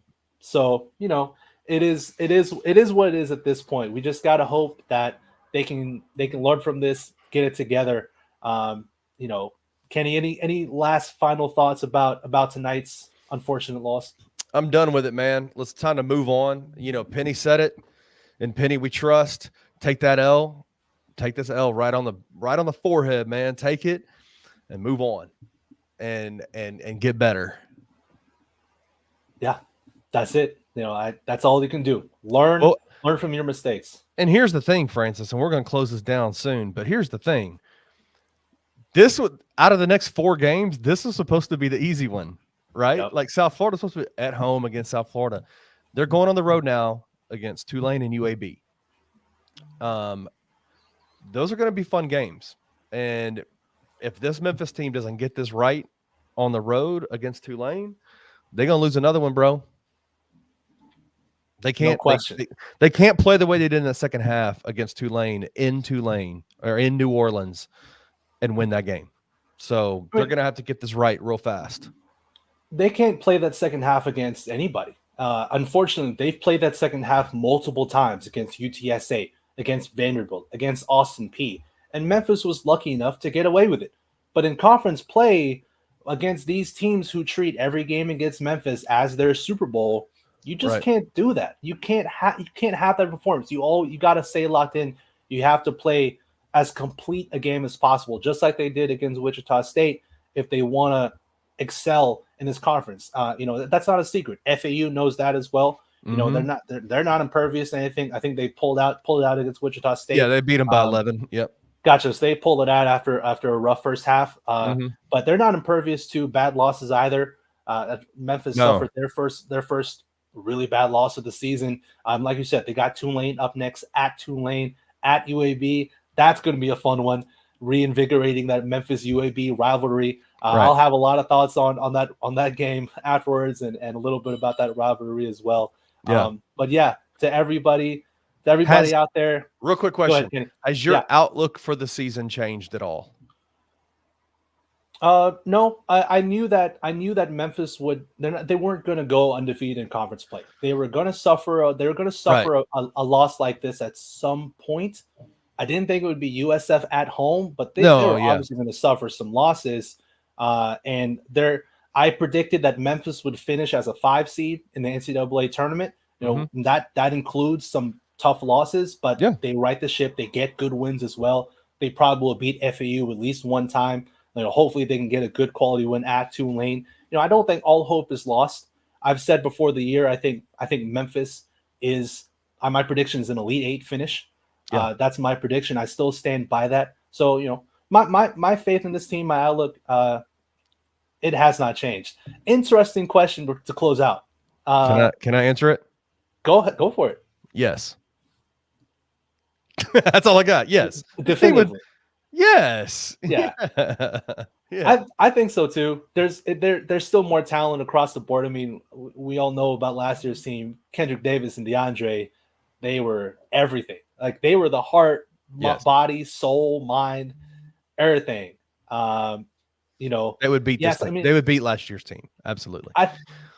So it is what it is at this point. We just gotta hope that they can learn from this, get it together. Kenny, any last final thoughts about tonight's unfortunate loss? I'm done with it, man. It's time to move on. Penny said it, and Penny we trust. Take that L. Take this L right on the forehead, man. Take it and move on, and get better. Yeah, that's it. That's all you can do. Learn from your mistakes. And here's the thing, Francis, and we're going to close this down soon. But here's the thing: out of the next 4 games, this is supposed to be the easy one, right? Yep. South Florida's supposed to be at home against South Florida. They're going on the road now against Tulane and UAB. Those are going to be fun games. And if this Memphis team doesn't get this right on the road against Tulane, they're going to lose another one, bro. They can't. No question. They can't play the way they did in the second half against Tulane or in New Orleans and win that game. So they're going to have to get this right real fast. They can't play that second half against anybody. Unfortunately, they've played that second half multiple times against UTSA, against Vanderbilt, against Austin Peay. And Memphis was lucky enough to get away with it. But in conference play against these teams who treat every game against Memphis as their Super Bowl, you just can't do that. You can't have that performance. You got to stay locked in. You have to play as complete a game as possible, just like they did against Wichita State, if they want to excel in this conference. That's not a secret. FAU knows that as well. They're not impervious to anything. I think they pulled out against Wichita State. Yeah, they beat them by 11. Yep. Gotcha. So they pulled it out after a rough first half. But they're not impervious to bad losses either. Memphis No. suffered their first really bad loss of the season. Like you said, they got Tulane up next at Tulane, at UAB. That's going to be a fun one, reinvigorating that Memphis UAB rivalry. Right. I'll have a lot of thoughts on that game afterwards, and a little bit about that rivalry as well. Yeah. But yeah, to everybody out there. Real quick Go question. ahead, Kenny. Has your Yeah. outlook for the season changed at all? No, I knew that Memphis they weren't going to go undefeated in conference play. They were going to suffer a loss like this at some point. I didn't think it would be USF at home, but they were obviously going to suffer some losses. And I predicted that Memphis would finish as a 5 seed in the NCAA tournament. You know, that includes some tough losses, but they right the ship. They get good wins as well. They probably will beat FAU at least one time. You know, hopefully they can get a good quality win at Tulane. You know, I don't think all hope is lost. I've said before the year, I think Memphis is my prediction is an Elite 8 finish. Yeah. That's my prediction. I still stand by that. So, you know, my faith in this team, my outlook, it has not changed. Interesting question to close out. Can I answer it? Go ahead, go for it. Yes. That's all I got. Yes. Definitively. Yes. Yeah. Yeah. I think so too. There's still more talent across the board. I mean, we all know about last year's team. Kendrick Davis and DeAndre, they were everything. Like they were the heart, body, soul, mind, everything. You know, they would beat this team. I mean, they would beat last year's team. Absolutely.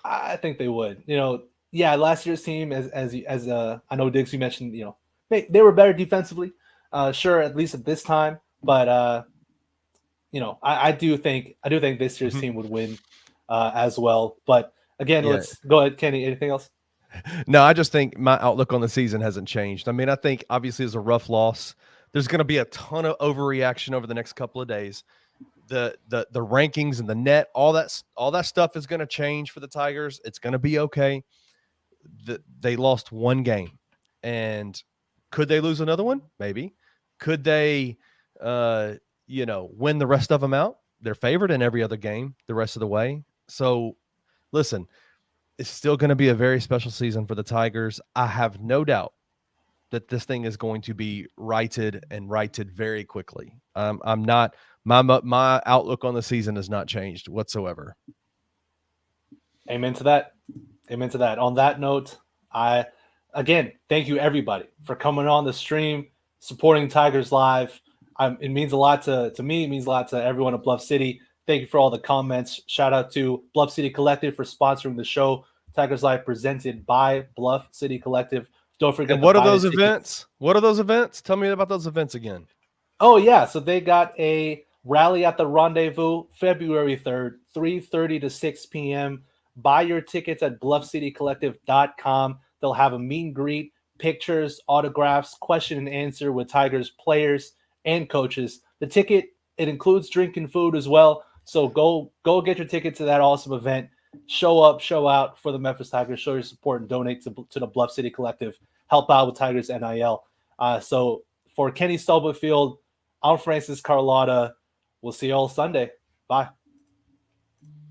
I think they would. You know, yeah, last year's team as I know Diggs, you mentioned, you know, they were better defensively. Sure, at least at this time. But you know, I do think this year's team would win as well. But again, let's go ahead, Kenny. Anything else? No, I just think my outlook on the season hasn't changed. I mean, I think obviously it's a rough loss. There's going to be a ton of overreaction over the next couple of days. The rankings and the net, all that stuff is going to change for the Tigers. It's going to be okay. They lost one game, and could they lose another one? Maybe. Could they, win the rest of them out? They're favored in every other game the rest of the way. So, listen, it's still going to be a very special season for the Tigers. I have no doubt that this thing is going to be righted very quickly. I'm not my outlook on the season has not changed whatsoever. Amen to that. Amen to that. On that note, again, thank you everybody for coming on the stream, supporting Tigers Live. It means a lot to me. It means a lot to everyone at Bluff City. Thank you for all the comments. Shout out to Bluff City Collective for sponsoring the show. Tigers Live presented by Bluff City Collective. Don't forget. And what are those events? What are those events? Tell me about those events again. Oh yeah, so they got a rally at the Rendezvous February 3rd, 3:30 to 6 p.m. Buy your tickets at bluffcitycollective.com. They'll have a meet and greet, pictures, autographs, question and answer with Tigers players and coaches. The ticket, it includes drink and food as well. So go get your ticket to that awesome event. Show up, show out for the Memphis Tigers. Show your support and donate to the Bluff City Collective. Help out with Tigers NIL. So for Kenny Stubblefield, I'm Francis Carlotta. We'll see you all Sunday. Bye.